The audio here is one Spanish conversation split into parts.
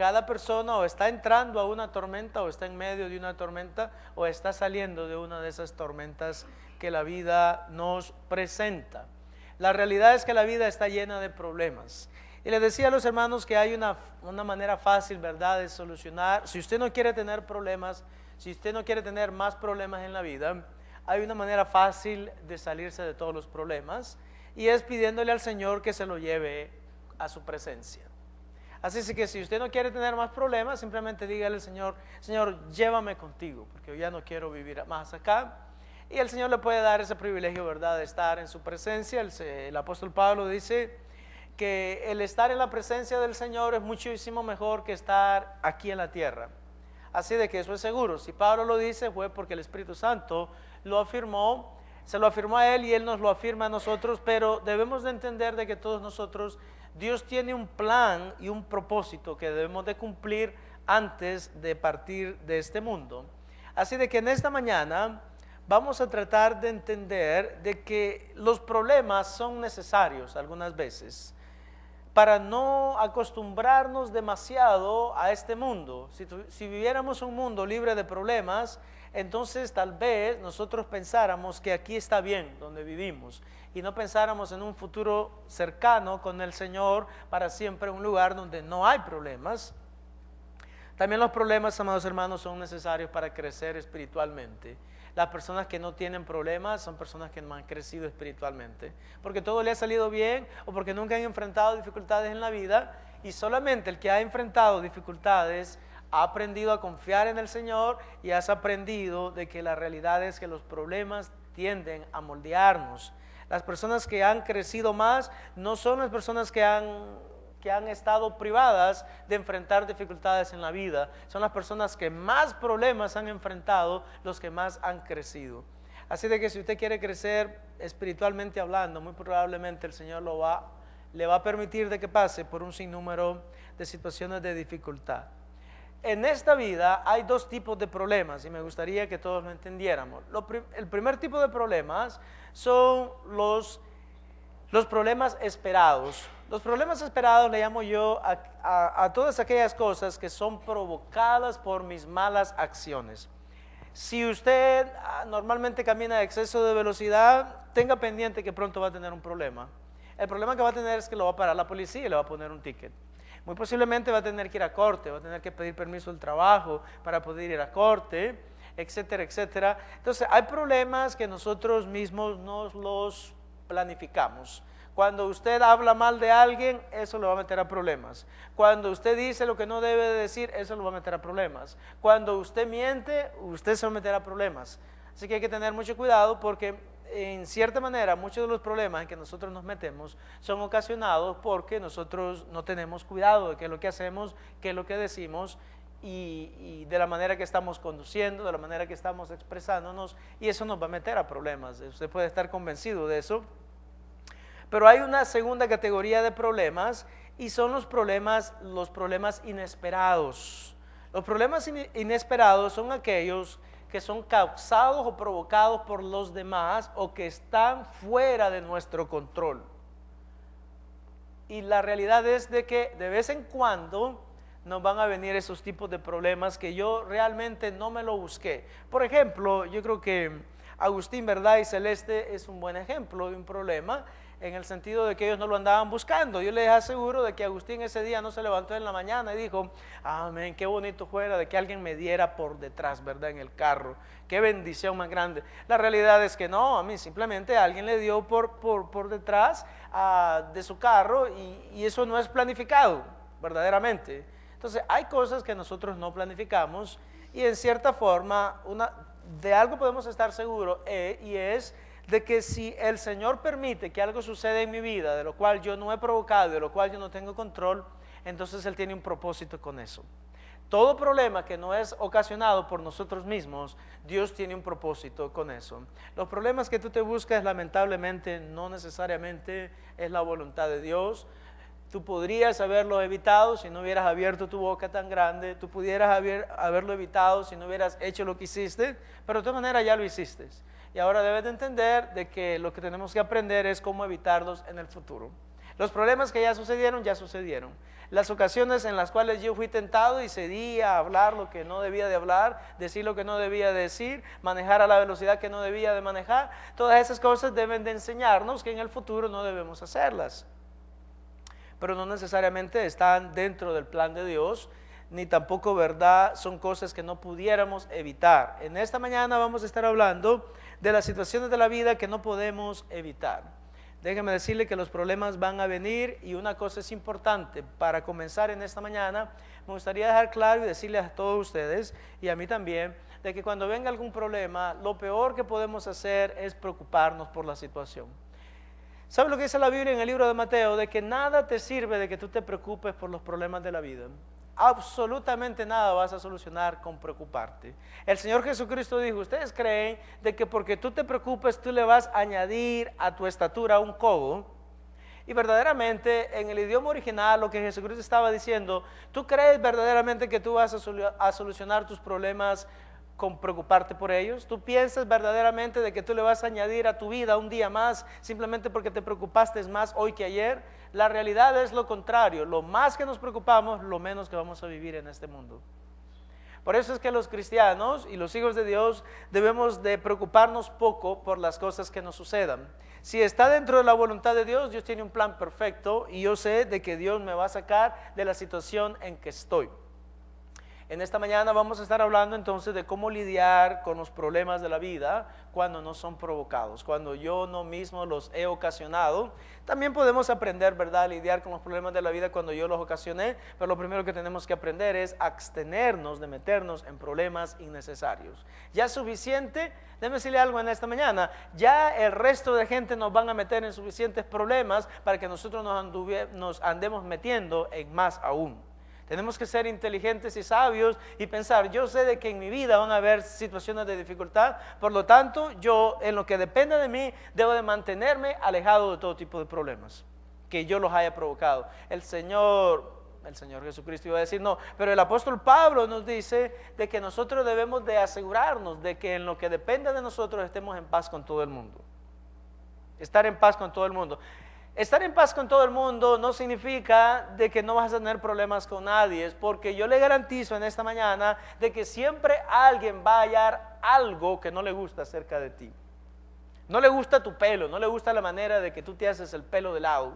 cada persona o está entrando a una tormenta o está en medio de una tormenta o está saliendo de una de esas tormentas que la vida nos presenta. La realidad es que la vida está llena de problemas. Y les decía a los hermanos que hay una manera fácil, ¿verdad?, de solucionar. Si usted no quiere tener problemas, si usted no quiere tener más problemas en la vida, hay una manera fácil de salirse de todos los problemas y es pidiéndole al Señor que se lo lleve a su presencia. Así es que si usted no quiere tener más problemas, simplemente dígale al Señor: Señor, llévame contigo, porque yo ya no quiero vivir más acá. Y el Señor le puede dar ese privilegio, ¿verdad?, de estar en su presencia. El apóstol Pablo dice que el estar en la presencia del Señor es muchísimo mejor que estar aquí en la tierra. Así de que eso es seguro. Si Pablo lo dice, fue porque el Espíritu Santo lo afirmó, se lo afirmó a él y él nos lo afirma a nosotros, pero debemos de entender de que todos nosotros, Dios tiene un plan y un propósito que debemos de cumplir antes de partir de este mundo. Así de que en esta mañana vamos a tratar de entender de que los problemas son necesarios algunas veces para no acostumbrarnos demasiado a este mundo. Si viviéramos un mundo libre de problemas, entonces tal vez nosotros pensáramos que aquí está bien donde vivimos y no pensáramos en un futuro cercano con el Señor para siempre, un lugar donde no hay problemas. También los problemas, amados hermanos, son necesarios para crecer espiritualmente. Las personas que no tienen problemas son personas que no han crecido espiritualmente, porque todo le ha salido bien o porque nunca han enfrentado dificultades en la vida, y solamente el que ha enfrentado dificultades ha aprendido a confiar en el Señor y has aprendido de que la realidad es que los problemas tienden a moldearnos. Las personas que han crecido más no son las personas que han estado privadas de enfrentar dificultades en la vida, son las personas que más problemas han enfrentado, los que más han crecido. Así de que si usted quiere crecer espiritualmente hablando, muy probablemente el Señor le va a permitir de que pase por un sinnúmero de situaciones de dificultad. En esta vida hay dos tipos de problemas y me gustaría que todos lo entendiéramos. El primer tipo de problemas son los problemas esperados. Los problemas esperados le llamo yo a todas aquellas cosas que son provocadas por mis malas acciones. Si usted normalmente camina a exceso de velocidad, tenga pendiente que pronto va a tener un problema. El problema que va a tener es que lo va a parar la policía y le va a poner un ticket. Muy posiblemente va a tener que ir a corte, va a tener que pedir permiso del trabajo para poder ir a corte, etcétera, etcétera. Entonces hay problemas que nosotros mismos nos los planificamos. Cuando usted habla mal de alguien, eso lo va a meter a problemas. Cuando usted dice lo que no debe de decir, eso lo va a meter a problemas. Cuando usted miente, usted se va a meter a problemas. Así que hay que tener mucho cuidado porque en cierta manera muchos de los problemas en que nosotros nos metemos son ocasionados porque nosotros no tenemos cuidado de qué es lo que hacemos, qué es lo que decimos y de la manera que estamos conduciendo, de la manera que estamos expresándonos, y eso nos va a meter a problemas. Usted puede estar convencido de eso. Pero hay una segunda categoría de problemas y son los problemas inesperados. Los problemas inesperados son aquellos que son causados o provocados por los demás o que están fuera de nuestro control. Y la realidad es de que de vez en cuando nos van a venir esos tipos de problemas que yo realmente no me lo busqué. Por ejemplo, yo creo que Agustín, ¿verdad?, y Celeste es un buen ejemplo de un problema en el sentido de que ellos no lo andaban buscando. Yo les aseguro de que Agustín ese día no se levantó en la mañana y dijo: amén, qué bonito fuera de que alguien me diera por detrás, ¿verdad?, en el carro, qué bendición más grande. La realidad es que no, a mí simplemente alguien le dio por detrás de su carro y eso no es planificado, verdaderamente. Entonces hay cosas que nosotros no planificamos y en cierta forma de algo podemos estar seguros y es de que si el Señor permite que algo suceda en mi vida, de lo cual yo no he provocado, de lo cual yo no tengo control, entonces Él tiene un propósito con eso. Todo problema que no es ocasionado por nosotros mismos, Dios tiene un propósito con eso. Los problemas que tú te buscas, lamentablemente, no necesariamente es la voluntad de Dios. Tú podrías haberlo evitado si no hubieras abierto tu boca tan grande, tú pudieras haberlo evitado si no hubieras hecho lo que hiciste, pero de todas maneras ya lo hiciste. Y ahora debes de entender de que lo que tenemos que aprender es cómo evitarlos en el futuro. Los problemas que ya sucedieron, ya sucedieron. Las ocasiones en las cuales yo fui tentado y cedí a hablar lo que no debía de hablar, decir lo que no debía de decir, manejar a la velocidad que no debía de manejar, todas esas cosas deben de enseñarnos que en el futuro no debemos hacerlas. Pero no necesariamente están dentro del plan de Dios, ni tampoco, ¿verdad?, son cosas que no pudiéramos evitar. En esta mañana vamos a estar hablando de las situaciones de la vida que no podemos evitar. Déjeme decirle que los problemas van a venir, y una cosa es importante para comenzar en esta mañana. Me gustaría dejar claro y decirles a todos ustedes y a mí también, de que cuando venga algún problema, lo peor que podemos hacer es preocuparnos por la situación. ¿Sabe lo que dice la Biblia en el libro de Mateo? De que nada te sirve de que tú te preocupes por los problemas de la vida. Absolutamente nada vas a solucionar con preocuparte. El Señor Jesucristo dijo: ustedes creen de que porque tú te preocupes tú le vas a añadir a tu estatura un codo. Y verdaderamente en el idioma original lo que Jesucristo estaba diciendo: ¿tú crees verdaderamente que tú vas a solucionar tus problemas con preocuparte por ellos? ¿Tú piensas verdaderamente de que tú le vas a añadir a tu vida un día más simplemente porque te preocupaste más hoy que ayer? La realidad es lo contrario. Lo más que nos preocupamos, lo menos que vamos a vivir en este mundo. Por eso es que los cristianos y los hijos de Dios debemos de preocuparnos poco por las cosas que nos sucedan. Si está dentro de la voluntad de Dios, Dios tiene un plan perfecto, y yo sé de que Dios me va a sacar de la situación en que estoy. En esta mañana vamos a estar hablando entonces de cómo lidiar con los problemas de la vida cuando no son provocados, cuando yo no mismo los he ocasionado. También podemos aprender, ¿verdad?, a lidiar con los problemas de la vida cuando yo los ocasioné, pero lo primero que tenemos que aprender es abstenernos de meternos en problemas innecesarios. Ya es suficiente, déjeme decirle algo en esta mañana, ya el resto de gente nos van a meter en suficientes problemas para que nosotros nos andemos metiendo en más aún. Tenemos que ser inteligentes y sabios y pensar: yo sé de que en mi vida van a haber situaciones de dificultad, por lo tanto yo, en lo que depende de mí, debo de mantenerme alejado de todo tipo de problemas que yo los haya provocado. El Señor Jesucristo iba a decir no, pero el apóstol Pablo nos dice de que nosotros debemos de asegurarnos de que en lo que depende de nosotros estemos en paz con todo el mundo. Estar en paz con todo el mundo. Estar en paz con todo el mundo no significa de que no vas a tener problemas con nadie, es porque yo le garantizo en esta mañana de que siempre alguien va a hallar algo que no le gusta acerca de ti. No le gusta tu pelo, no le gusta la manera de que tú te haces el pelo de lado,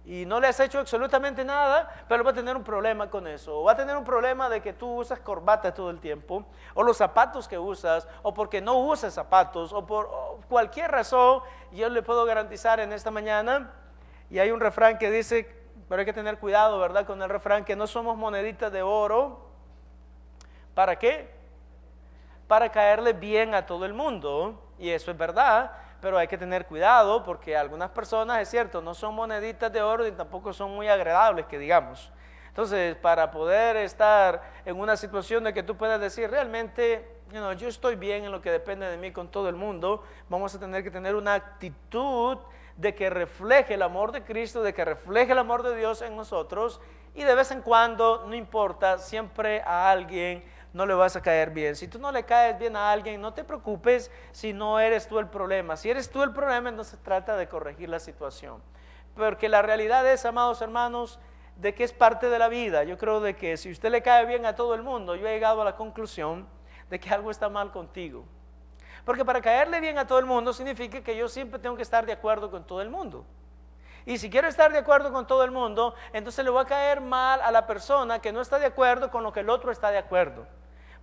y no le has hecho absolutamente nada, pero va a tener un problema con eso. O va a tener un problema de que tú usas corbata todo el tiempo, o los zapatos que usas, o porque no usas zapatos, o por cualquier razón. Yo le puedo garantizar en esta mañana, y hay un refrán que dice, pero hay que tener cuidado, ¿verdad?, con el refrán, que no somos moneditas de oro. ¿Para qué? Para caerle bien a todo el mundo, y eso es verdad. Pero hay que tener cuidado porque algunas personas, es cierto, no son moneditas de oro y tampoco son muy agradables, que digamos. Entonces, para poder estar en una situación de que tú puedas decir realmente, yo estoy bien en lo que depende de mí con todo el mundo, vamos a tener que tener una actitud de que refleje el amor de Cristo, de que refleje el amor de Dios en nosotros, y de vez en cuando, no importa, siempre a alguien no le vas a caer bien. Si tú no le caes bien a alguien, no te preocupes si no eres tú el problema. Si eres tú el problema, entonces trata de corregir la situación. Porque la realidad es, amados hermanos, de que es parte de la vida. Yo creo de que si usted le cae bien a todo el mundo, yo he llegado a la conclusión de que algo está mal contigo. Porque para caerle bien a todo el mundo significa que yo siempre tengo que estar de acuerdo con todo el mundo. Y si quiero estar de acuerdo con todo el mundo, entonces le voy a caer mal a la persona que no está de acuerdo con lo que el otro está de acuerdo.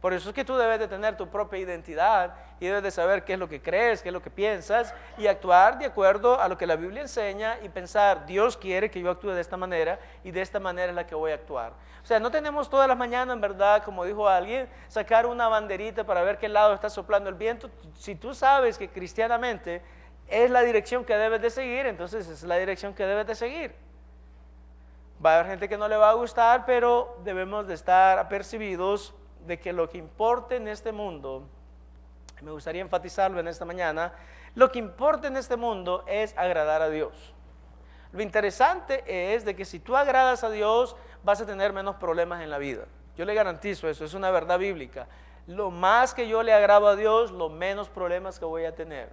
Por eso es que tú debes de tener tu propia identidad y debes de saber qué es lo que crees, qué es lo que piensas, y actuar de acuerdo a lo que la Biblia enseña y pensar: Dios quiere que yo actúe de esta manera y de esta manera es la que voy a actuar. O sea, no tenemos todas las mañanas, en verdad, como dijo alguien, sacar una banderita para ver qué lado está soplando el viento. Si tú sabes que cristianamente es la dirección que debes de seguir, entonces es la dirección que debes de seguir. Va a haber gente que no le va a gustar, pero debemos de estar apercibidos de que lo que importa en este mundo, me gustaría enfatizarlo en esta mañana, lo que importa en este mundo es agradar a Dios. Lo interesante es de que si tú agradas a Dios, vas a tener menos problemas en la vida. Yo le garantizo eso, es una verdad bíblica. Lo más que yo le agrado a Dios, lo menos problemas que voy a tener.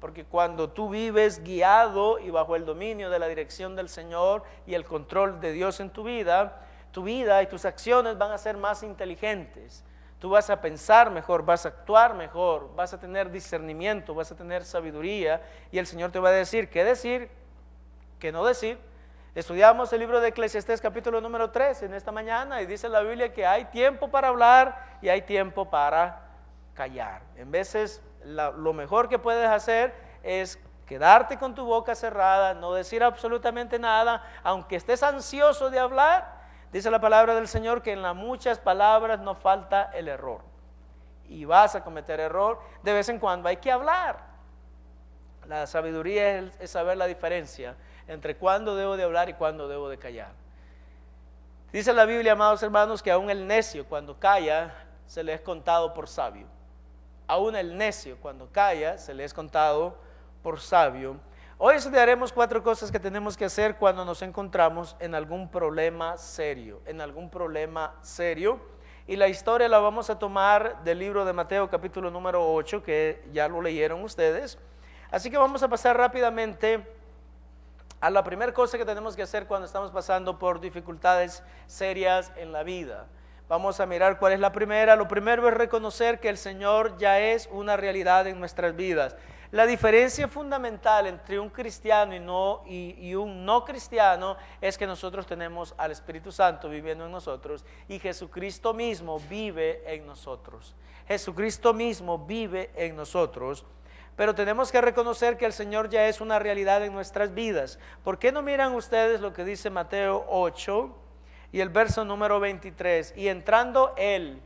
Porque cuando tú vives guiado y bajo el dominio de la dirección del Señor y el control de Dios en tu vida y tus acciones van a ser más inteligentes. Tú vas a pensar mejor, vas a actuar mejor, vas a tener discernimiento, vas a tener sabiduría, y el Señor te va a decir qué no decir. Estudiamos el libro de Eclesiastés capítulo número 3 en esta mañana, y dice la Biblia que hay tiempo para hablar y hay tiempo para callar. En veces lo mejor que puedes hacer es quedarte con tu boca cerrada, no decir absolutamente nada, aunque estés ansioso de hablar. Dice la palabra del Señor que en las muchas palabras no falta el error, y vas a cometer error. De vez en cuando hay que hablar. La sabiduría es saber la diferencia entre cuándo debo de hablar y cuándo debo de callar. Dice la Biblia, amados hermanos, que aún el necio cuando calla se le es contado por sabio. Aún el necio cuando calla se le es contado por sabio. Hoy estudiaremos 4 cosas que tenemos que hacer cuando nos encontramos en algún problema serio, y la historia la vamos a tomar del libro de Mateo capítulo número 8, que ya lo leyeron ustedes. Así que vamos a pasar rápidamente a la primera cosa que tenemos que hacer cuando estamos pasando por dificultades serias en la vida. Vamos a mirar cuál es la primera. Lo primero es reconocer que el Señor ya es una realidad en nuestras vidas. La diferencia fundamental entre un cristiano y un no cristiano es que nosotros tenemos al Espíritu Santo viviendo en nosotros, y Jesucristo mismo vive en nosotros. Jesucristo mismo vive en nosotros. Pero tenemos que reconocer que el Señor ya es una realidad en nuestras vidas. ¿Por qué no miran ustedes lo que dice Mateo 8 y el verso número 23? Y entrando él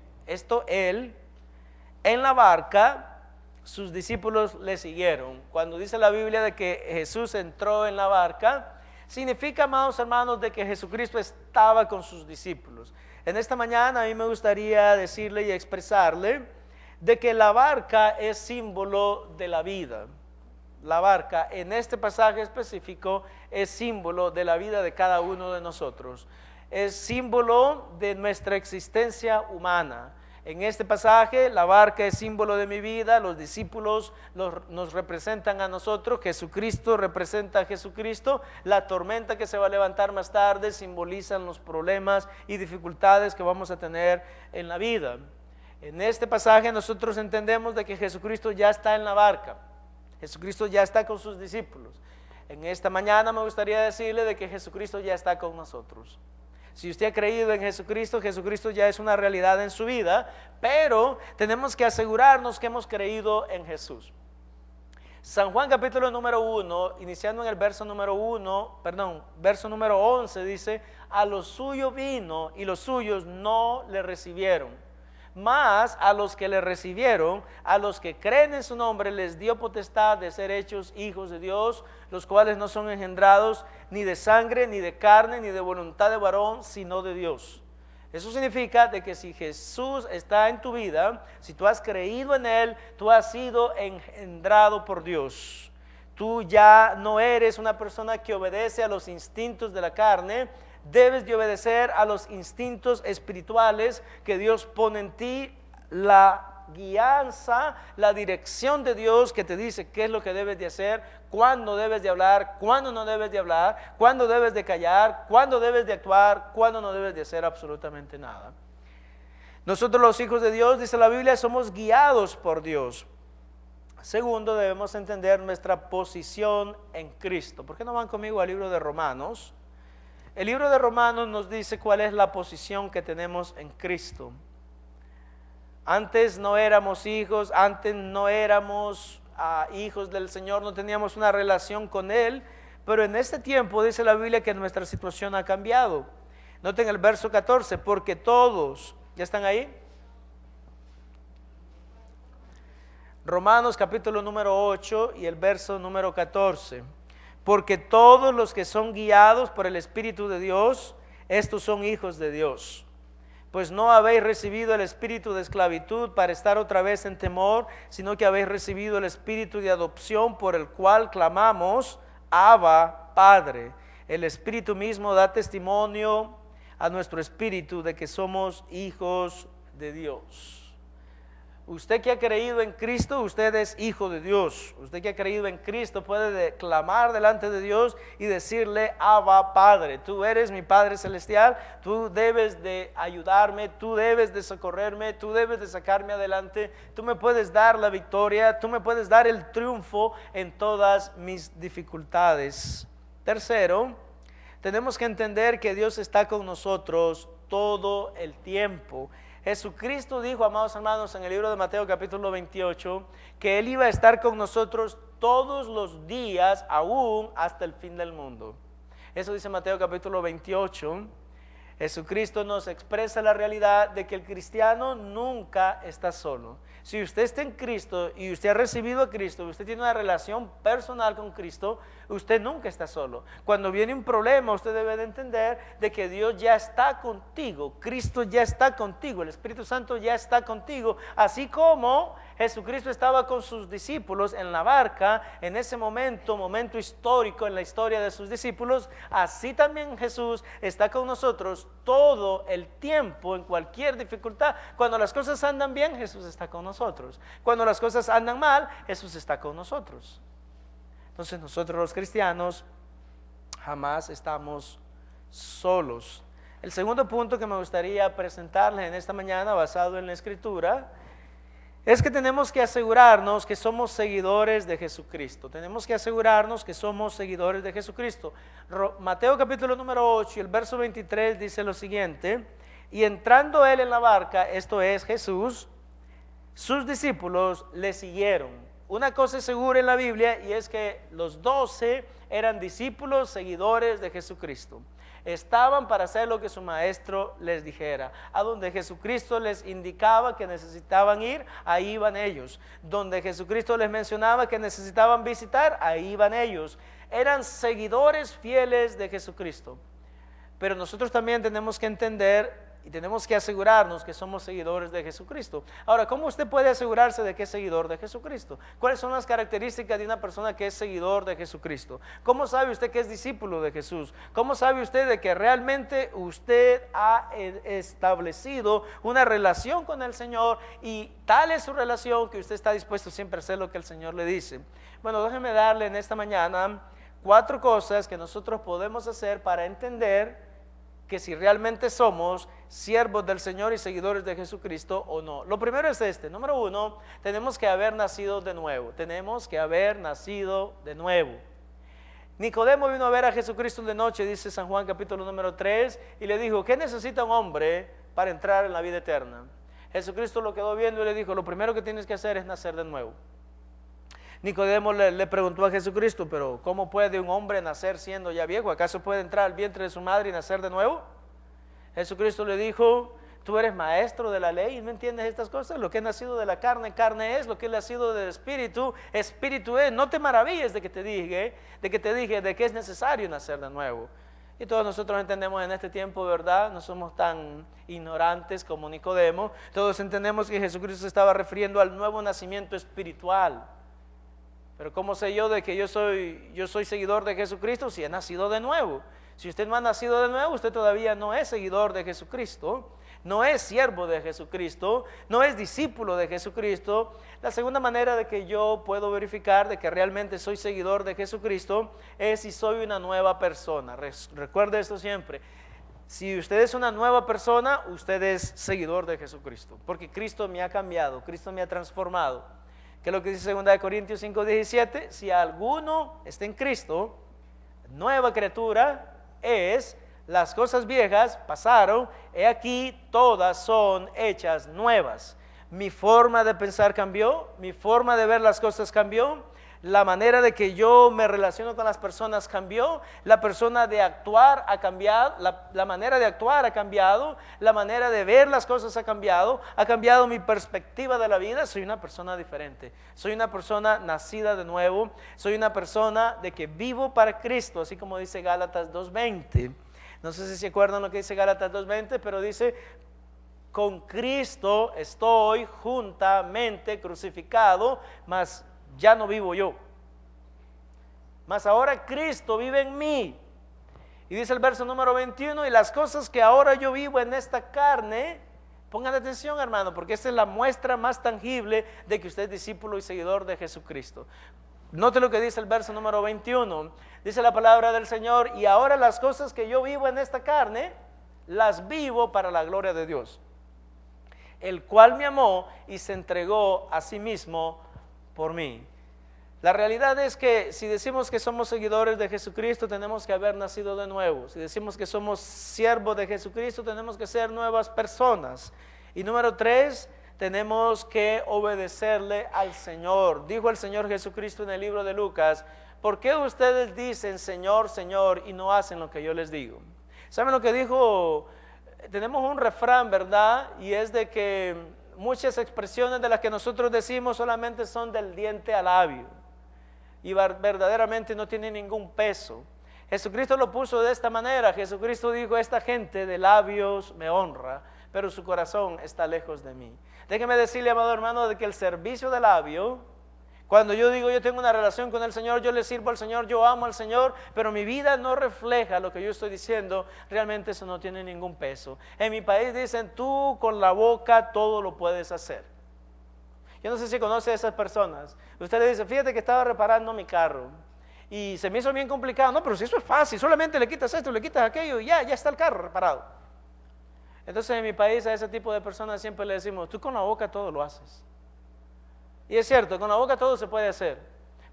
en la barca, sus discípulos le siguieron. Cuando dice la Biblia de que Jesús entró en la barca, significa, amados hermanos, de que Jesucristo estaba con sus discípulos. En esta mañana a mí me gustaría decirle y expresarle de que la barca es símbolo de la vida. La barca en este pasaje específico es símbolo de la vida de cada uno de nosotros. Es símbolo de nuestra existencia humana. En este pasaje la barca es símbolo de mi vida, los discípulos nos representan a nosotros, Jesucristo representa a Jesucristo, la tormenta que se va a levantar más tarde simbolizan los problemas y dificultades que vamos a tener en la vida. En este pasaje nosotros entendemos de que Jesucristo ya está en la barca, Jesucristo ya está con sus discípulos. En esta mañana me gustaría decirle de que Jesucristo ya está con nosotros. Si usted ha creído en Jesucristo, Jesucristo ya es una realidad en su vida, pero tenemos que asegurarnos que hemos creído en Jesús. San Juan capítulo número 1, iniciando en el verso número 11, dice: a los suyos vino y los suyos no le recibieron. Mas a los que le recibieron, a los que creen en su nombre, les dio potestad de ser hechos hijos de Dios, los cuales no son engendrados ni de sangre, ni de carne, ni de voluntad de varón, sino de Dios. Eso significa de que si Jesús está en tu vida, si tú has creído en Él, tú has sido engendrado por Dios. Tú ya no eres una persona que obedece a los instintos de la carne. Debes de obedecer a los instintos espirituales que Dios pone en ti, la guianza, la dirección de Dios que te dice qué es lo que debes de hacer, cuándo debes de hablar, cuándo no debes de hablar, cuándo debes de callar, cuándo debes de actuar, cuándo no debes de hacer absolutamente nada. Nosotros los hijos de Dios, dice la Biblia, somos guiados por Dios. Segundo, debemos entender nuestra posición en Cristo. ¿Por qué no van conmigo al libro de Romanos? El libro de Romanos nos dice cuál es la posición que tenemos en Cristo. Antes no éramos hijos, antes no éramos hijos del Señor, no teníamos una relación con Él, pero en este tiempo dice la Biblia que nuestra situación ha cambiado. Noten el verso 14, porque todos, ¿ya están ahí? Romanos capítulo número 8 y el verso número 14. Porque todos los que son guiados por el Espíritu de Dios, estos son hijos de Dios. Pues no habéis recibido el espíritu de esclavitud para estar otra vez en temor, sino que habéis recibido el espíritu de adopción por el cual clamamos, Abba, Padre. El Espíritu mismo da testimonio a nuestro espíritu de que somos hijos de Dios. Usted que ha creído en Cristo, usted es hijo de Dios. Usted que ha creído en Cristo puede clamar delante de Dios y decirle: Abba, Padre, tú eres mi Padre Celestial, tú debes de ayudarme, tú debes de socorrerme, tú debes de sacarme adelante, tú me puedes dar la victoria, tú me puedes dar el triunfo en todas mis dificultades. Tercero, tenemos que entender que Dios está con nosotros todo el tiempo. Jesucristo dijo, amados hermanos, en el libro de Mateo capítulo 28, que Él iba a estar con nosotros todos los días, aún hasta el fin del mundo. Eso dice Mateo capítulo 28. Jesucristo nos expresa la realidad de que el cristiano nunca está solo. Si usted está en Cristo y usted ha recibido a Cristo, usted tiene una relación personal con Cristo, usted nunca está solo. Cuando viene un problema, usted debe de entender de que Dios ya está contigo, Cristo ya está contigo, el Espíritu Santo ya está contigo, así como Jesucristo estaba con sus discípulos en la barca, en ese momento histórico en la historia de sus discípulos, así también Jesús está con nosotros todo el tiempo, en cualquier dificultad. Cuando las cosas andan bien, Jesús está con nosotros. Cuando las cosas andan mal, Jesús está con nosotros. Entonces nosotros los cristianos jamás estamos solos. El segundo punto que me gustaría presentarles en esta mañana, basado en la Escritura, es que tenemos que asegurarnos que somos seguidores de Jesucristo. Tenemos que asegurarnos que somos seguidores de Jesucristo. Mateo capítulo número 8 y el verso 23 dice lo siguiente: y entrando él en la barca, esto es Jesús, sus discípulos le siguieron. Una cosa es segura en la Biblia, y es que los 12 eran discípulos, seguidores de Jesucristo. Estaban para hacer lo que su maestro les dijera. A donde Jesucristo les indicaba que necesitaban ir, ahí iban ellos. Donde Jesucristo les mencionaba que necesitaban visitar, ahí iban ellos. Eran seguidores fieles de Jesucristo. Pero nosotros también tenemos que entender y tenemos que asegurarnos que somos seguidores de Jesucristo. Ahora, ¿cómo usted puede asegurarse de que es seguidor de Jesucristo? ¿Cuáles son las características de una persona que es seguidor de Jesucristo? ¿Cómo sabe usted que es discípulo de Jesús? ¿Cómo sabe usted de que realmente usted ha establecido una relación con el Señor y tal es su relación que usted está dispuesto siempre a hacer lo que el Señor le dice? Bueno, déjeme darle en esta mañana 4 cosas que nosotros podemos hacer para entender que si realmente somos siervos del Señor y seguidores de Jesucristo o no. Lo primero es este: número 1, tenemos que haber nacido de nuevo. Tenemos que haber nacido de nuevo. Nicodemo vino a ver a Jesucristo de noche, dice San Juan capítulo número 3, y le dijo: ¿qué necesita un hombre para entrar en la vida eterna? Jesucristo lo quedó viendo y le dijo: lo primero que tienes que hacer es nacer de nuevo. Nicodemo le preguntó a Jesucristo: pero ¿cómo puede un hombre nacer siendo ya viejo? ¿Acaso puede entrar al vientre de su madre y nacer de nuevo? Jesucristo le dijo: tú eres maestro de la ley y no entiendes estas cosas. Lo que es nacido de la carne, carne es. Lo que es nacido del espíritu, espíritu es. No te maravilles de que te dije de que es necesario nacer de nuevo. Y todos nosotros entendemos en este tiempo, ¿verdad? No somos tan ignorantes como Nicodemo. Todos entendemos que Jesucristo se estaba refiriendo al nuevo nacimiento espiritual. Pero ¿cómo sé yo de que yo soy seguidor de Jesucristo si he nacido de nuevo? Si usted no ha nacido de nuevo, usted todavía no es seguidor de Jesucristo, no es siervo de Jesucristo, no es discípulo de Jesucristo. La segunda manera de que yo puedo verificar de que realmente soy seguidor de Jesucristo es si soy una nueva persona. Recuerde esto siempre: si usted es una nueva persona, usted es seguidor de Jesucristo, porque Cristo me ha cambiado, Cristo me ha transformado. ¿Qué es lo que dice 2 Corintios 5:17? Si alguno está en Cristo, nueva criatura es, las cosas viejas pasaron, he aquí todas son hechas nuevas. Mi forma de pensar cambió, mi forma de ver las cosas cambió, la manera de que yo me relaciono con las personas cambió, la persona de actuar ha cambiado, la manera de actuar ha cambiado, la manera de ver las cosas ha cambiado mi perspectiva de la vida. Soy una persona diferente, soy una persona nacida de nuevo, soy una persona de que vivo para Cristo, así como dice Gálatas 2:20. No sé si se acuerdan lo que dice Gálatas 2:20, pero dice: con Cristo estoy juntamente crucificado, mas ya no vivo yo, mas ahora Cristo vive en mí. Y dice el verso número 21: y las cosas que ahora yo vivo en esta carne, Pongan atención, hermano, porque esta es la muestra más tangible de que usted es discípulo y seguidor de Jesucristo. Note lo que dice el verso número 21. Dice la palabra del Señor: y ahora las cosas que yo vivo en esta carne, las vivo para la gloria de Dios, el cual me amó y se entregó a sí mismo por mí. La realidad es que si decimos que somos seguidores de Jesucristo, tenemos que haber nacido de nuevo. Si decimos que somos siervos de Jesucristo, tenemos que ser nuevas personas. Y número 3, tenemos que obedecerle al Señor. Dijo el Señor Jesucristo en el libro de Lucas: ¿por qué ustedes dicen Señor, Señor, y no hacen lo que yo les digo? ¿Saben lo que dijo? Tenemos un refrán, ¿verdad? Y es de que muchas expresiones de las que nosotros decimos solamente son del diente al labio, y verdaderamente no tiene ningún peso. Jesucristo lo puso de esta manera. Jesucristo dijo: esta gente de labios me honra, pero su corazón está lejos de mí. Déjeme decirle, amado hermano, de que el servicio de labio, cuando yo digo yo tengo una relación con el Señor, yo le sirvo al Señor, yo amo al Señor, pero mi vida no refleja lo que yo estoy diciendo, realmente eso no tiene ningún peso. En mi país dicen: tú con la boca todo lo puedes hacer. Yo no sé si conoce a esas personas. Usted le dice: fíjate que estaba reparando mi carro y se me hizo bien complicado. No, pero si eso es fácil, solamente le quitas esto, le quitas aquello y ya está el carro reparado. Entonces en mi país a ese tipo de personas siempre le decimos: tú con la boca todo lo haces. Y es cierto, con la boca todo se puede hacer,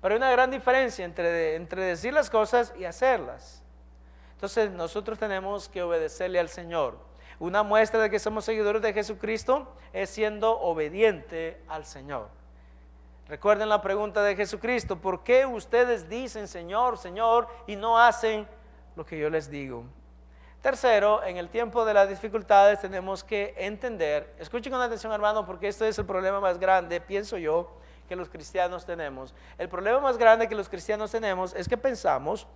pero hay una gran diferencia entre decir las cosas y hacerlas. Entonces nosotros tenemos que obedecerle al Señor. Una muestra de que somos seguidores de Jesucristo es siendo obediente al Señor. Recuerden la pregunta de Jesucristo: ¿por qué ustedes dicen Señor, Señor, y no hacen lo que yo les digo? Tercero, en el tiempo de las dificultades tenemos que entender, escuchen con atención, hermano, porque este es el problema más grande, pienso yo, que los cristianos tenemos. El problema más grande que los cristianos tenemos es que pensamos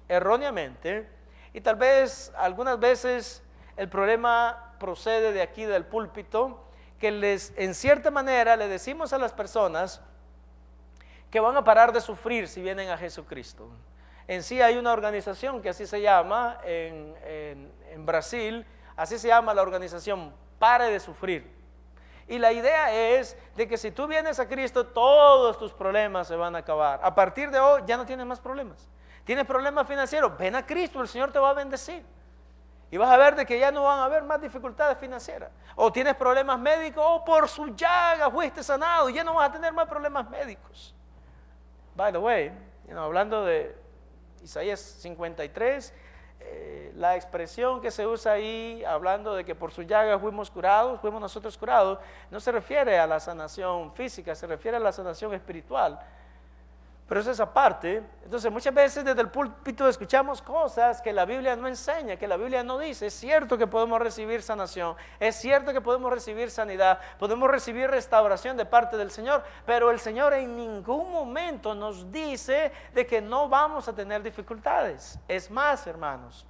erróneamente, y tal vez algunas veces el problema procede de aquí del púlpito, que en cierta manera le decimos a las personas que van a parar de sufrir si vienen a Jesucristo. En sí hay una organización que así se llama en Brasil, así se llama la organización: Pare de Sufrir. Y la idea es de que si tú vienes a Cristo, todos tus problemas se van a acabar. A partir de hoy ya no tienes más problemas. Tienes problemas financieros, ven a Cristo, el Señor te va a bendecir. Y vas a ver de que ya no van a haber más dificultades financieras. O tienes problemas médicos, o por su llaga fuiste sanado, y ya no vas a tener más problemas médicos. By the way, hablando de Isaías 53, la expresión que se usa ahí, hablando de que por su llaga fuimos curados, fuimos nosotros curados, no se refiere a la sanación física, se refiere a la sanación espiritual. Pero eso es aparte. Entonces muchas veces desde el púlpito escuchamos cosas que la Biblia no enseña, que la Biblia no dice. Es cierto que podemos recibir sanación, es cierto que podemos recibir sanidad, podemos recibir restauración de parte del Señor, pero el Señor en ningún momento nos dice de que no vamos a tener dificultades. Es más, hermanos,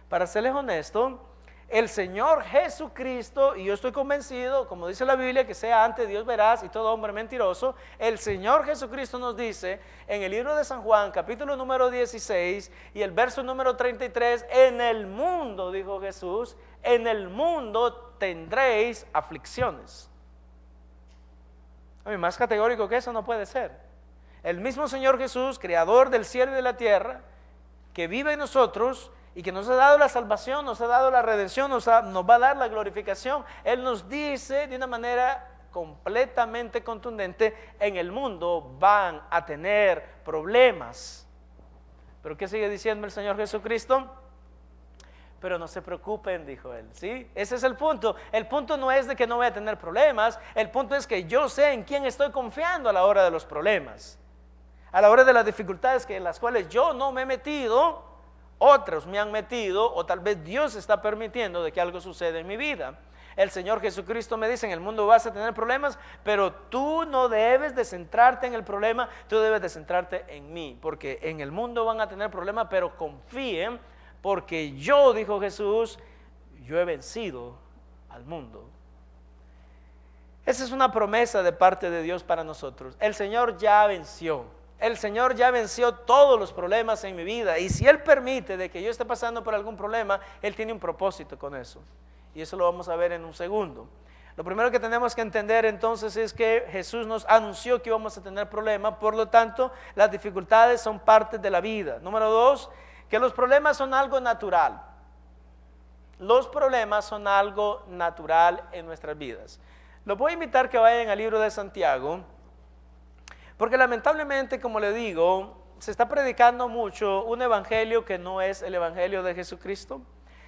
para serles honesto, el Señor Jesucristo, y yo estoy convencido, como dice la Biblia, que sea ante Dios veraz y todo hombre mentiroso, el Señor Jesucristo nos dice en el libro de San Juan, capítulo número 16 y el verso número 33, en el mundo, dijo Jesús, en el mundo tendréis aflicciones. Más categórico que eso no puede ser. El mismo Señor Jesús, creador del cielo y de la tierra, que vive en nosotros y que nos ha dado la salvación, nos ha dado la redención, nos va a dar la glorificación. Él nos dice de una manera completamente contundente: en el mundo van a tener problemas. ¿Pero qué sigue diciendo el Señor Jesucristo? Pero no se preocupen, dijo Él, ¿sí? Ese es el punto. El punto no es de que no voy a tener problemas, el punto es que yo sé en quién estoy confiando a la hora de los problemas. A la hora de las dificultades en las cuales yo no me he metido, otros me han metido, o tal vez Dios está permitiendo de que algo suceda en mi vida. El Señor Jesucristo me dice: en el mundo vas a tener problemas, pero tú no debes de centrarte en el problema, tú debes de centrarte en mí, porque en el mundo van a tener problemas, pero confíen, porque yo, dijo Jesús, yo he vencido al mundo. Esa es una promesa de parte de Dios para nosotros. El Señor ya venció. El Señor ya venció todos los problemas en mi vida, y si Él permite de que yo esté pasando por algún problema, Él tiene un propósito con eso. Y eso lo vamos a ver en un segundo. Lo primero que tenemos que entender entonces es que Jesús nos anunció que íbamos a tener problemas, por lo tanto, las dificultades son parte de la vida. Número 2, que los problemas son algo natural. Los problemas son algo natural en nuestras vidas. Los voy a invitar que vayan al libro de Santiago, porque lamentablemente, como le digo, se está predicando mucho un evangelio que no es el evangelio de Jesucristo.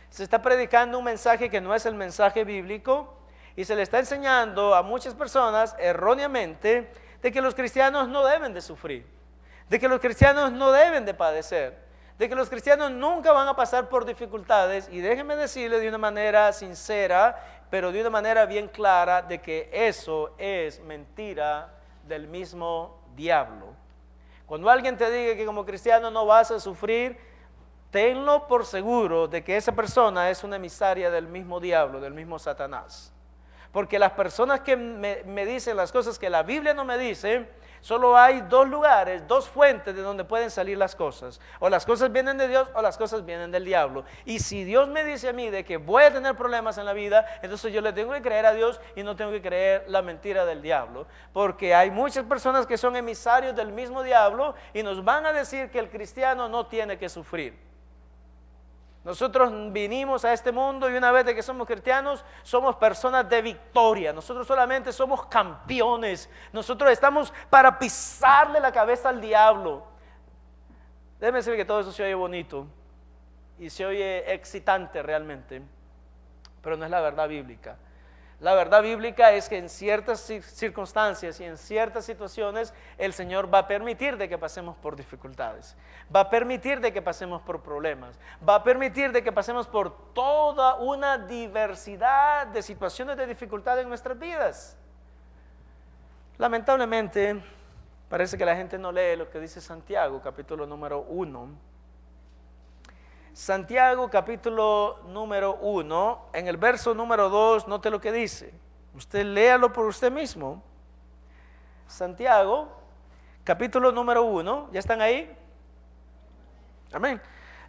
Se está predicando un mensaje que no es el mensaje bíblico. Y se le está enseñando a muchas personas erróneamente de que los cristianos no deben de sufrir, de que los cristianos no deben de padecer, de que los cristianos nunca van a pasar por dificultades. Y déjenme decirle de una manera sincera, pero de una manera bien clara, de que eso es mentira del mismo diablo. Cuando alguien te diga que como cristiano no vas a sufrir, tenlo por seguro de que esa persona es una emisaria del mismo diablo, del mismo Satanás. Porque las personas que me dicen las cosas que la Biblia no me dice, solo hay dos lugares, dos fuentes de donde pueden salir las cosas. O las cosas vienen de Dios o las cosas vienen del diablo. Y si Dios me dice a mí de que voy a tener problemas en la vida, entonces yo le tengo que creer a Dios y no tengo que creer la mentira del diablo. Porque hay muchas personas que son emisarios del mismo diablo y nos van a decir que el cristiano no tiene que sufrir. Nosotros vinimos a este mundo y una vez de que somos cristianos, somos personas de victoria. Nosotros solamente somos campeones. Nosotros estamos para pisarle la cabeza al diablo. Déjeme decir que todo eso se oye bonito y se oye excitante realmente, pero no es la verdad bíblica. La verdad bíblica es que en ciertas circunstancias y en ciertas situaciones el Señor va a permitir de que pasemos por dificultades, va a permitir de que pasemos por problemas, va a permitir de que pasemos por toda una diversidad de situaciones de dificultad en nuestras vidas. Lamentablemente, parece que la gente no lee lo que dice Santiago, capítulo número 1. Santiago capítulo número 1, en el verso número 2, note lo que dice. Usted léalo por usted mismo. Santiago capítulo número 1, ¿ya están ahí? Amén.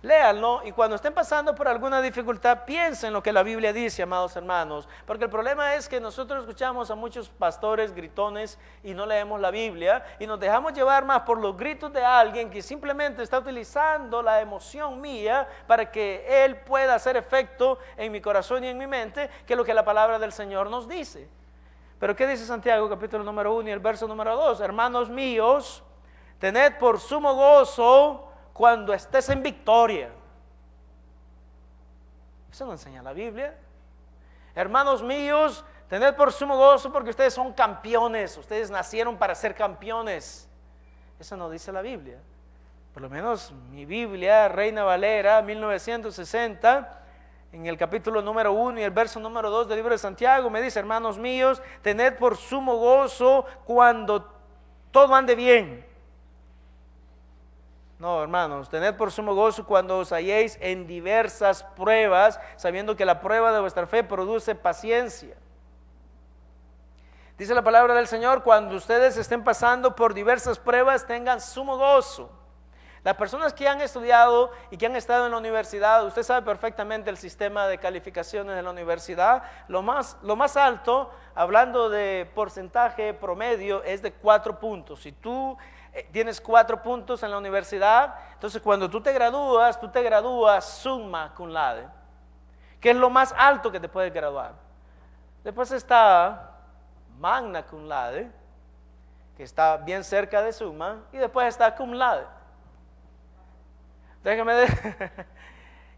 Léanlo y cuando estén pasando por alguna dificultad, piensen lo que la Biblia dice, amados hermanos, porque el problema es que nosotros escuchamos a muchos pastores gritones y no leemos la Biblia y nos dejamos llevar más por los gritos de alguien que simplemente está utilizando la emoción mía para que él pueda hacer efecto en mi corazón y en mi mente, que es lo que la palabra del Señor nos dice. Pero ¿qué dice Santiago capítulo número 1 y el verso número 2? Hermanos míos, tened por sumo gozo cuando estés en victoria. Eso no enseña la Biblia. Hermanos míos, tened por sumo gozo porque ustedes son campeones. Ustedes nacieron para ser campeones. Eso no dice la Biblia. Por lo menos mi Biblia, Reina Valera, 1960, en el capítulo número 1 y el verso número 2 del libro de Santiago, me dice: hermanos míos, tened por sumo gozo cuando todo ande bien. No, hermanos, tened por sumo gozo cuando os halléis en diversas pruebas, sabiendo que la prueba de vuestra fe produce paciencia. Dice la palabra del Señor: cuando ustedes estén pasando por diversas pruebas, tengan sumo gozo. Las personas que han estudiado y que han estado en la universidad, usted sabe perfectamente el sistema de calificaciones de la universidad. Lo más alto, hablando de porcentaje promedio, es de 4 puntos. Si tú tienes 4 puntos en la universidad, entonces cuando tú te gradúas summa cum laude, que es lo más alto que te puedes graduar. Después está magna cum laude, que está bien cerca de summa, y después está cum laude.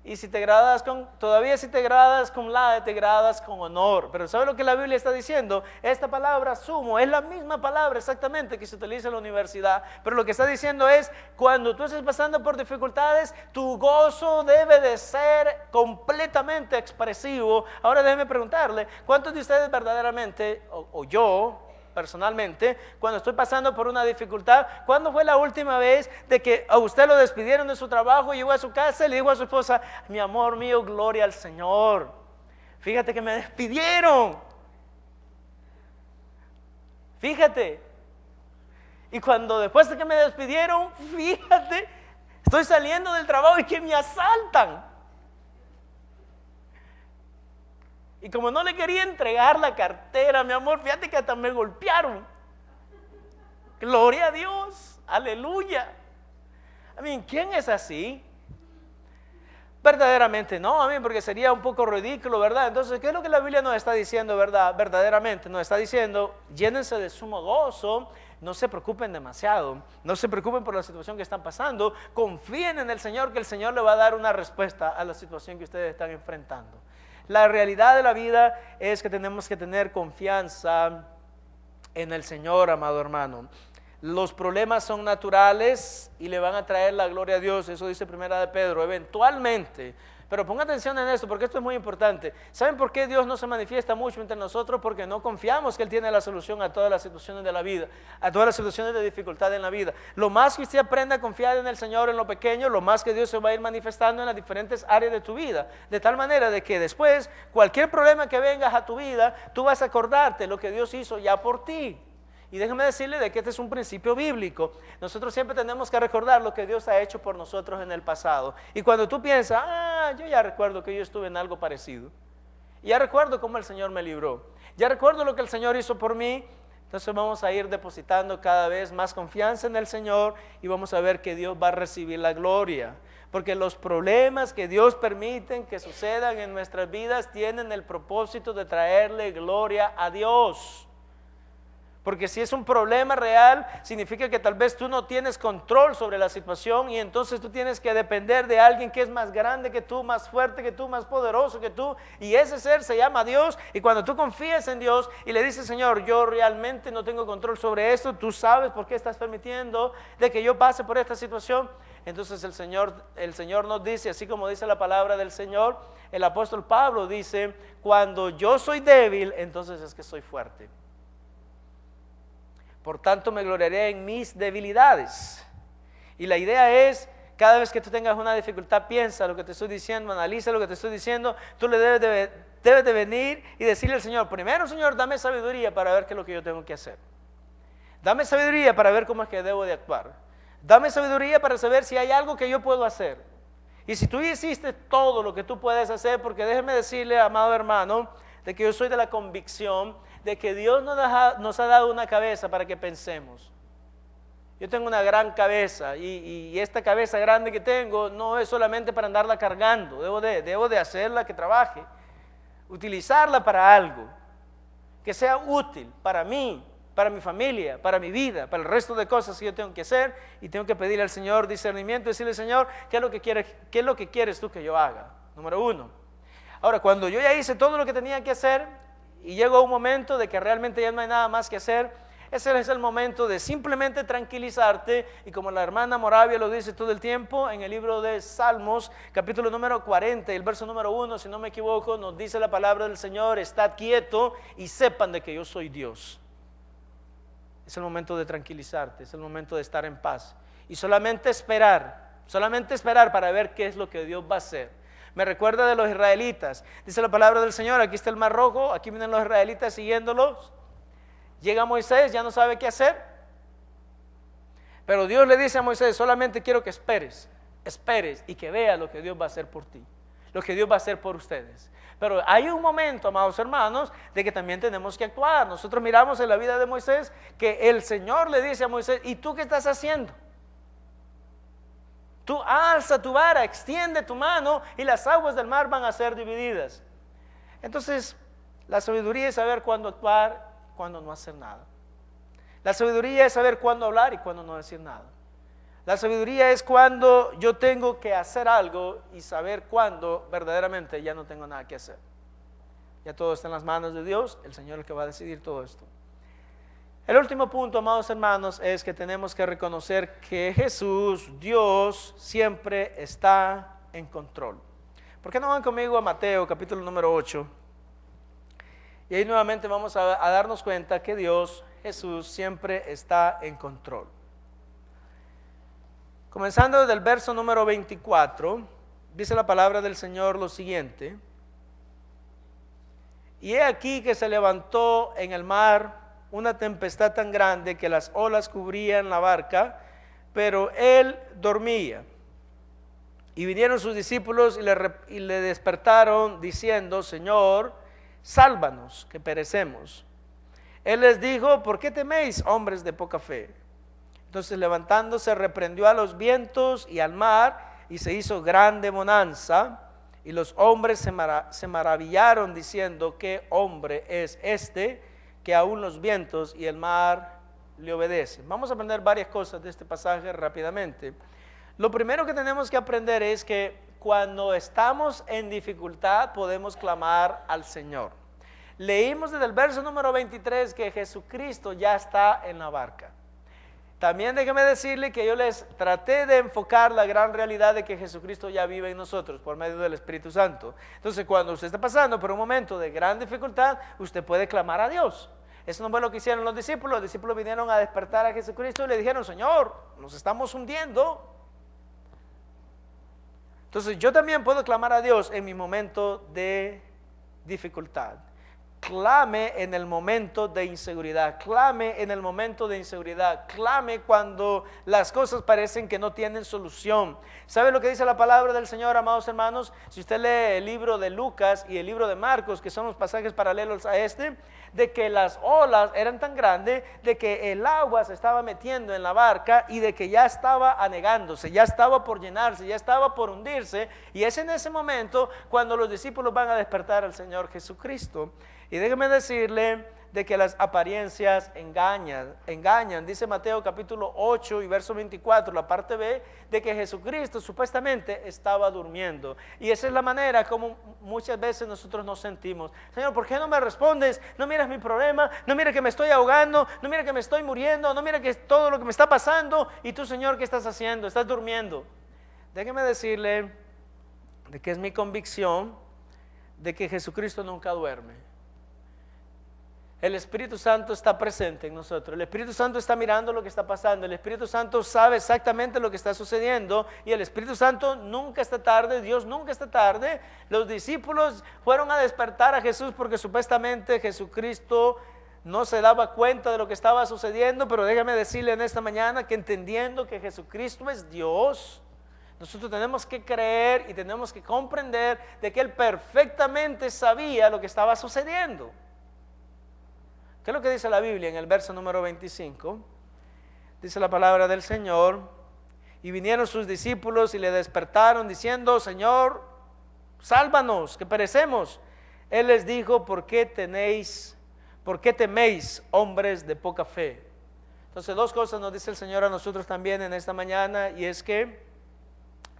Y si te gradas todavía si te gradas cum laude, te gradas con honor. Pero ¿sabe lo que la Biblia está diciendo? Esta palabra sumo es la misma palabra exactamente que se utiliza en la universidad, pero lo que está diciendo es: cuando tú estés pasando por dificultades, tu gozo debe de ser completamente expresivo. Ahora déjeme preguntarle, ¿cuántos de ustedes verdaderamente, o yo personalmente, cuando estoy pasando por una dificultad, ¿cuándo fue la última vez de que a usted lo despidieron de su trabajo, llegó a su casa y le dijo a su esposa: mi amor mío, gloria al Señor, fíjate que me despidieron, fíjate? Y cuando después de que me despidieron, fíjate, estoy saliendo del trabajo y que me asaltan. Y como no le quería entregar la cartera, mi amor, fíjate que hasta me golpearon. Gloria a Dios, aleluya. ¿Quién es así? Verdaderamente no, porque sería un poco ridículo, ¿verdad? Entonces, ¿qué es lo que la Biblia nos está diciendo, verdad? Verdaderamente nos está diciendo, llénense de sumo gozo, no se preocupen demasiado, no se preocupen por la situación que están pasando, confíen en el Señor, que el Señor le va a dar una respuesta a la situación que ustedes están enfrentando. La realidad de la vida es que tenemos que tener confianza en el Señor, amado hermano. Los problemas son naturales y le van a traer la gloria a Dios, eso dice Primera de Pedro, eventualmente. Pero ponga atención en esto, porque esto es muy importante. ¿Saben por qué Dios no se manifiesta mucho entre nosotros? Porque no confiamos que Él tiene la solución a todas las situaciones de la vida, a todas las situaciones de dificultad en la vida. Lo más que usted aprenda a confiar en el Señor en lo pequeño, lo más que Dios se va a ir manifestando en las diferentes áreas de tu vida. De tal manera de que después, cualquier problema que venga a tu vida, tú vas a acordarte lo que Dios hizo ya por ti. Y déjame decirle de que este es un principio bíblico. Nosotros siempre tenemos que recordar lo que Dios ha hecho por nosotros en el pasado. Y cuando tú piensas, yo ya recuerdo que yo estuve en algo parecido. Ya recuerdo cómo el Señor me libró. Ya recuerdo lo que el Señor hizo por mí. Entonces vamos a ir depositando cada vez más confianza en el Señor y vamos a ver que Dios va a recibir la gloria. Porque los problemas que Dios permite que sucedan en nuestras vidas tienen el propósito de traerle gloria a Dios. Porque si es un problema real, significa que tal vez tú no tienes control sobre la situación y entonces tú tienes que depender de alguien que es más grande que tú, más fuerte que tú, más poderoso que tú. Y ese ser se llama Dios. Y cuando tú confías en Dios y le dices, Señor, yo realmente no tengo control sobre esto, tú sabes por qué estás permitiendo de que yo pase por esta situación. Entonces el Señor nos dice, así como dice la palabra del Señor, el apóstol Pablo dice, cuando yo soy débil, entonces es que soy fuerte. Por tanto, me gloriaré en mis debilidades. Y la idea es, cada vez que tú tengas una dificultad, piensa lo que te estoy diciendo, analiza lo que te estoy diciendo. Tú le debes de venir y decirle al Señor, primero, Señor, dame sabiduría para ver qué es lo que yo tengo que hacer. Dame sabiduría para ver cómo es que debo de actuar. Dame sabiduría para saber si hay algo que yo puedo hacer. Y si tú hiciste todo lo que tú puedes hacer, porque déjeme decirle, amado hermano, de que yo soy de la convicción de que Dios nos ha dado una cabeza para que pensemos. Yo tengo una gran cabeza y esta cabeza grande que tengo no es solamente para andarla cargando, debo de hacerla que trabaje, utilizarla para algo, que sea útil para mí, para mi familia, para mi vida, para el resto de cosas que yo tengo que hacer y tengo que pedirle al Señor discernimiento, decirle, Señor, ¿qué es lo que quieres tú que yo haga? Número uno. Ahora, cuando yo ya hice todo lo que tenía que hacer y llegó un momento de que realmente ya no hay nada más que hacer, ese es el momento de simplemente tranquilizarte. Y como la hermana Moravia lo dice todo el tiempo, en el libro de Salmos, capítulo número 40, el verso número 1, si no me equivoco, nos dice la palabra del Señor, estad quieto y sepan de que yo soy Dios. Es el momento de tranquilizarte, es el momento de estar en paz. Y solamente esperar para ver qué es lo que Dios va a hacer. Me recuerda de los israelitas, dice la palabra del Señor, aquí está el Mar Rojo, aquí vienen los israelitas siguiéndolos. Llega Moisés, ya no sabe qué hacer. Pero Dios le dice a Moisés, solamente quiero que esperes y que veas lo que Dios va a hacer por ti, lo que Dios va a hacer por ustedes. Pero hay un momento, amados hermanos, de que también tenemos que actuar. Nosotros miramos en la vida de Moisés que el Señor le dice a Moisés, ¿y tú qué estás haciendo? Tú alza tu vara, extiende tu mano y las aguas del mar van a ser divididas. Entonces, la sabiduría es saber cuándo actuar, cuándo no hacer nada. La sabiduría es saber cuándo hablar y cuándo no decir nada. La sabiduría es cuando yo tengo que hacer algo y saber cuándo verdaderamente ya no tengo nada que hacer. Ya todo está en las manos de Dios, el Señor es el que va a decidir todo esto. El último punto, amados hermanos, es que tenemos que reconocer que Jesús, Dios, siempre está en control. ¿Por qué no van conmigo a Mateo, capítulo número 8? Y ahí nuevamente vamos a darnos cuenta que Dios, Jesús, siempre está en control. Comenzando desde el verso número 24, dice la palabra del Señor lo siguiente: y he aquí que se levantó en el mar una tempestad tan grande que las olas cubrían la barca, pero él dormía. Y vinieron sus discípulos y le despertaron diciendo: Señor, sálvanos, que perecemos. Él les dijo, ¿por qué teméis, hombres de poca fe? Entonces levantándose reprendió a los vientos y al mar, y se hizo grande bonanza, y los hombres se maravillaron diciendo, ¿qué hombre es este que aún los vientos y el mar le obedecen? Vamos a aprender varias cosas de este pasaje rápidamente. Lo primero que tenemos que aprender es que cuando estamos en dificultad podemos clamar al Señor. Leímos desde el verso número 23 que Jesucristo ya está en la barca. También déjeme decirle que yo les traté de enfocar la gran realidad de que Jesucristo ya vive en nosotros por medio del Espíritu Santo. Entonces, cuando usted está pasando por un momento de gran dificultad, usted puede clamar a Dios. Eso no fue lo que hicieron los discípulos. Los discípulos vinieron a despertar a Jesucristo y le dijeron, Señor, nos estamos hundiendo. Entonces, yo también puedo clamar a Dios en mi momento de dificultad. Clame en el momento de inseguridad, clame en el momento de inseguridad, clame cuando las cosas parecen que no tienen solución. ¿Sabe lo que dice la palabra del Señor, amados hermanos? Si usted lee el libro de Lucas y el libro de Marcos, que son los pasajes paralelos a este, de que las olas eran tan grandes, de que el agua se estaba metiendo en la barca y de que ya estaba anegándose, ya estaba por llenarse, ya estaba por hundirse, y es en ese momento cuando los discípulos van a despertar al Señor Jesucristo. Y déjeme decirle de que las apariencias engañan. Dice Mateo capítulo 8 y verso 24, la parte B, de que Jesucristo supuestamente estaba durmiendo. Y esa es la manera como muchas veces nosotros nos sentimos. Señor, ¿por qué no me respondes? No miras mi problema, no mira que me estoy ahogando, no mira que me estoy muriendo, no mira que todo lo que me está pasando. Y tú, Señor, ¿qué estás haciendo? Estás durmiendo. Déjeme decirle de que es mi convicción de que Jesucristo nunca duerme. El Espíritu Santo está presente en nosotros. El Espíritu Santo está mirando lo que está pasando. El Espíritu Santo sabe exactamente lo que está sucediendo. Y el Espíritu Santo nunca está tarde. Dios nunca está tarde. Los discípulos fueron a despertar a Jesús porque supuestamente Jesucristo no se daba cuenta de lo que estaba sucediendo. Pero déjame decirle en esta mañana que entendiendo que Jesucristo es Dios, nosotros tenemos que creer y tenemos que comprender de que Él perfectamente sabía lo que estaba sucediendo. ¿Qué es lo que dice la Biblia en el verso número 25? Dice la palabra del Señor, y vinieron sus discípulos y le despertaron diciendo, Señor, sálvanos, que perecemos. Él les dijo, ¿por qué teméis, hombres de poca fe? Entonces, dos cosas nos dice el Señor a nosotros también en esta mañana, y es que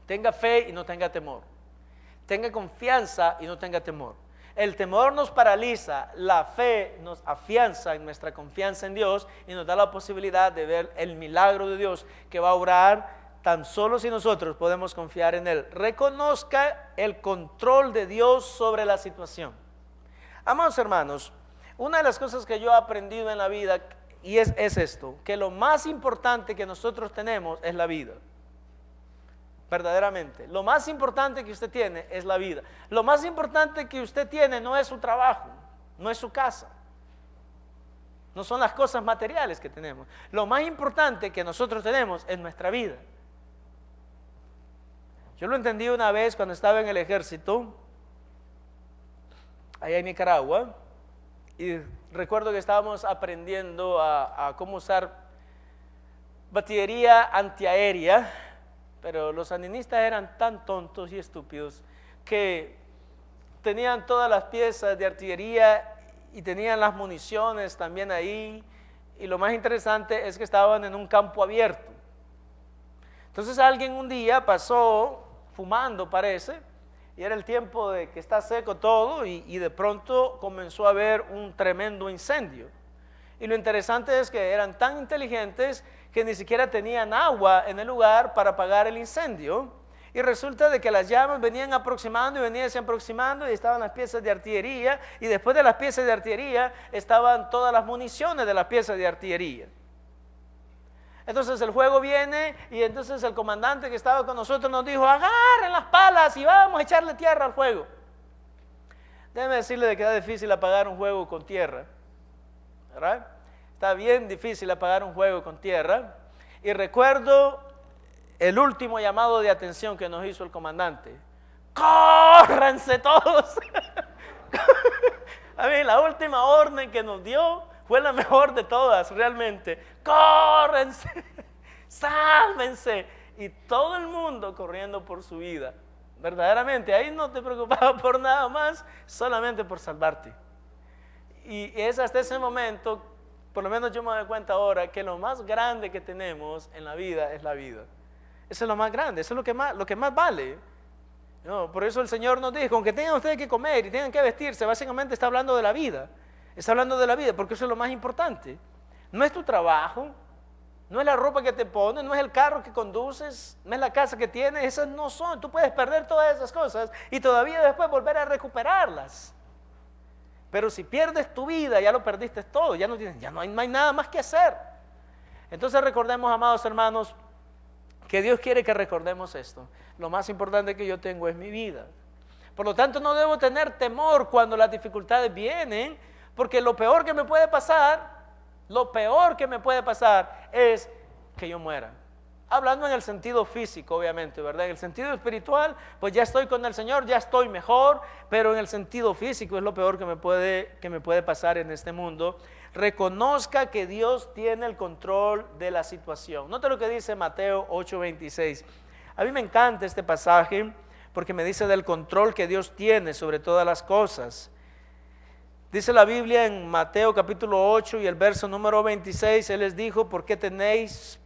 tenga fe y no tenga temor. Tenga confianza y no tenga temor. El temor nos paraliza, la fe nos afianza en nuestra confianza en Dios y nos da la posibilidad de ver el milagro de Dios que va a obrar tan solo si nosotros podemos confiar en Él. Reconozca el control de Dios sobre la situación. Amados hermanos, una de las cosas que yo he aprendido en la vida y es esto, que lo más importante que nosotros tenemos es la vida. Verdaderamente, lo más importante que usted tiene es la vida. Lo más importante que usted tiene no es su trabajo, no es su casa, no son las cosas materiales que tenemos. Lo más importante que nosotros tenemos es nuestra vida. Yo lo entendí una vez cuando estaba en el ejército, allá en Nicaragua, y recuerdo que estábamos aprendiendo a cómo usar batería antiaérea. Pero los sandinistas eran tan tontos y estúpidos que tenían todas las piezas de artillería y tenían las municiones también ahí. Y lo más interesante es que estaban en un campo abierto. Entonces alguien un día pasó fumando, parece, y era el tiempo de que está seco todo, y de pronto comenzó a haber un tremendo incendio. Y lo interesante es que eran tan inteligentes que ni siquiera tenían agua en el lugar para apagar el incendio. Y resulta de que las llamas venían aproximando y estaban las piezas de artillería, y después de las piezas de artillería estaban todas las municiones de las piezas de artillería. Entonces el fuego viene y entonces el comandante que estaba con nosotros nos dijo, agarren las palas y vamos a echarle tierra al fuego. Déjeme decirle de que era difícil apagar un fuego con tierra, ¿verdad? Está bien difícil apagar un fuego con tierra. Y recuerdo el último llamado de atención que nos hizo el comandante. ¡Córranse todos! A mí, la última orden que nos dio fue la mejor de todas, realmente. ¡Córrense! ¡Sálvense! Y todo el mundo corriendo por su vida. Verdaderamente, ahí no te preocupabas por nada más, solamente por salvarte. Y es hasta ese momento, por lo menos yo me doy cuenta ahora, que lo más grande que tenemos en la vida es la vida. Eso es lo más grande, eso es lo que más vale. No, por eso el Señor nos dijo, aunque tengan ustedes que comer y tengan que vestirse, básicamente está hablando de la vida. Está hablando de la vida, porque eso es lo más importante. No es tu trabajo, no es la ropa que te pones, no es el carro que conduces, no es la casa que tienes, esas no son. Tú puedes perder todas esas cosas y todavía después volver a recuperarlas. Pero si pierdes tu vida, ya lo perdiste todo, ya no hay nada más que hacer. Entonces recordemos, amados hermanos, que Dios quiere que recordemos esto. Lo más importante que yo tengo es mi vida. Por lo tanto, no debo tener temor cuando las dificultades vienen, porque lo peor que me puede pasar es que yo muera. Hablando en el sentido físico, obviamente, ¿verdad? En el sentido espiritual, pues ya estoy con el Señor, ya estoy mejor, pero en el sentido físico es lo peor que me puede pasar en este mundo. Reconozca que Dios tiene el control de la situación. Nota lo que dice Mateo 8:26. A mí me encanta este pasaje porque me dice del control que Dios tiene sobre todas las cosas. Dice la Biblia en Mateo capítulo 8 y el verso número 26, Él les dijo, ¿por qué teméis,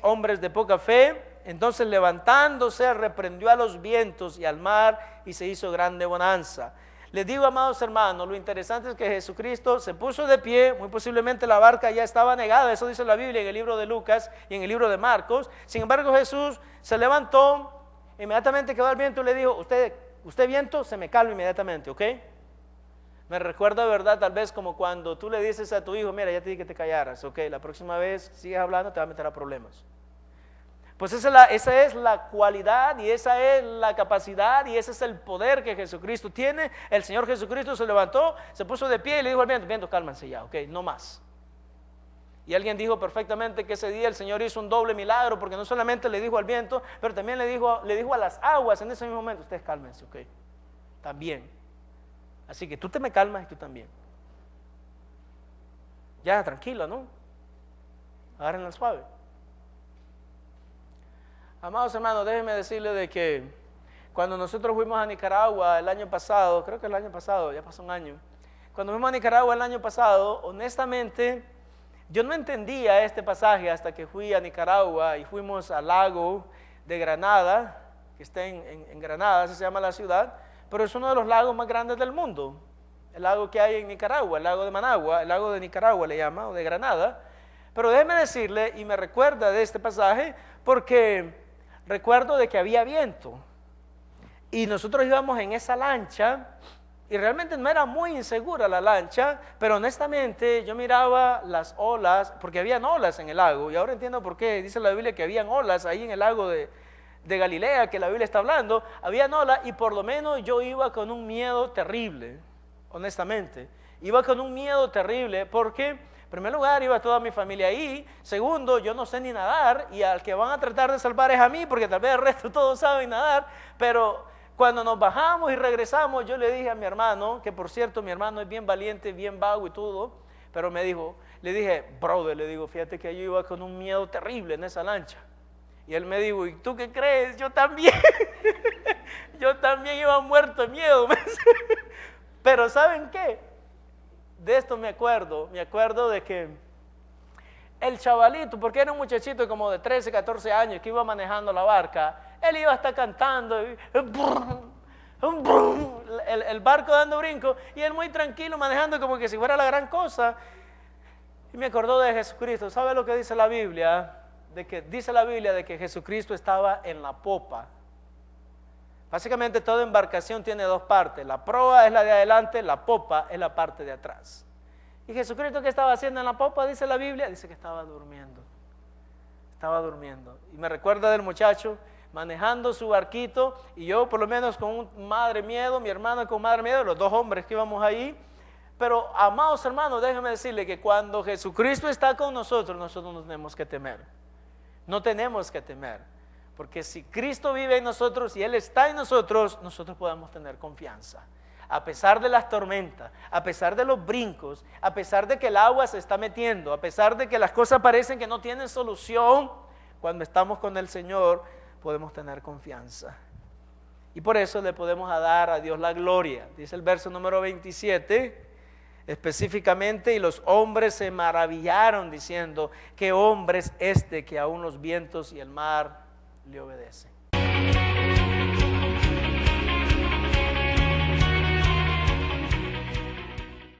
hombres de poca fe? Entonces levantándose reprendió a los vientos y al mar y se hizo grande bonanza. Les digo, amados hermanos, lo interesante es que Jesucristo se puso de pie, muy posiblemente la barca ya estaba anegada, eso dice la Biblia en el libro de Lucas y en el libro de Marcos. Sin embargo, Jesús se levantó, inmediatamente quedó el viento y le dijo, usted viento, se me calma inmediatamente, ¿ok? Me recuerda, ¿verdad? Tal vez como cuando tú le dices a tu hijo, mira, ya te dije que te callaras, ok, la próxima vez sigues hablando, te va a meter a problemas. Pues esa es la cualidad y esa es la capacidad y ese es el poder que Jesucristo tiene. El Señor Jesucristo se levantó, se puso de pie y le dijo al viento, viento, cálmense ya, ok, no más. Y alguien dijo perfectamente que ese día el Señor hizo un doble milagro, porque no solamente le dijo al viento, pero también le dijo a las aguas en ese mismo momento, ustedes cálmense, ok, también. Así que tú te me calmas y tú también. Ya, tranquilo, ¿no? Agárrenla suave. Amados hermanos, déjenme decirles de que cuando nosotros fuimos a Nicaragua el año pasado, creo que el año pasado, ya pasó un año. Cuando fuimos a Nicaragua el año pasado, honestamente, yo no entendía este pasaje hasta que fui a Nicaragua y fuimos al lago de Granada, que está en Granada, así se llama la ciudad, pero es uno de los lagos más grandes del mundo. El lago que hay en Nicaragua, el lago de Managua, el lago de Nicaragua le llama, o de Granada. Pero déjeme decirle, y me recuerda de este pasaje, porque recuerdo de que había viento y nosotros íbamos en esa lancha y realmente no era muy insegura la lancha, pero honestamente yo miraba las olas, porque habían olas en el lago, y ahora entiendo por qué dice la Biblia que habían olas ahí en el lago de Galilea, que la Biblia está hablando, habían olas y por lo menos yo iba con un miedo terrible, honestamente, iba con un miedo terrible porque en primer lugar, iba toda mi familia ahí. Segundo, yo no sé ni nadar y al que van a tratar de salvar es a mí, porque tal vez el resto todos saben nadar. Pero cuando nos bajamos y regresamos, yo le dije a mi hermano, que por cierto mi hermano es bien valiente, bien vago y todo, pero le dije, brother, le digo, fíjate que yo iba con un miedo terrible en esa lancha. Y él me dijo, ¿y tú qué crees? Yo también. Yo también iba muerto de miedo. Pero ¿saben qué? De esto me acuerdo de que el chavalito, porque era un muchachito como de 13, 14 años que iba manejando la barca, él iba hasta cantando, el barco dando brinco, y él muy tranquilo manejando como que si fuera la gran cosa. Y me acordó de Jesucristo. ¿Sabe lo que dice la Biblia? Dice la Biblia de que Jesucristo estaba en la popa. Básicamente toda embarcación tiene dos partes, la proa es la de adelante, la popa es la parte de atrás. ¿Y Jesucristo qué estaba haciendo en la popa? Dice la Biblia, dice que estaba durmiendo. Y me recuerda del muchacho manejando su barquito y yo por lo menos con un madre miedo, mi hermana con madre miedo, los dos hombres que íbamos ahí. Pero amados hermanos, déjenme decirle que cuando Jesucristo está con nosotros, nosotros no tenemos que temer. No tenemos que temer. Porque si Cristo vive en nosotros y Él está en nosotros, nosotros podemos tener confianza. a pesar de las tormentas, a pesar de los brincos, a pesar de que el agua se está metiendo, a pesar de que las cosas parecen que no tienen solución, cuando estamos con el Señor podemos tener confianza. Y por eso le podemos dar a Dios la gloria. Dice el verso número 27, específicamente, y los hombres se maravillaron diciendo, ¿qué hombre es este que aún los vientos y el mar le obedecen?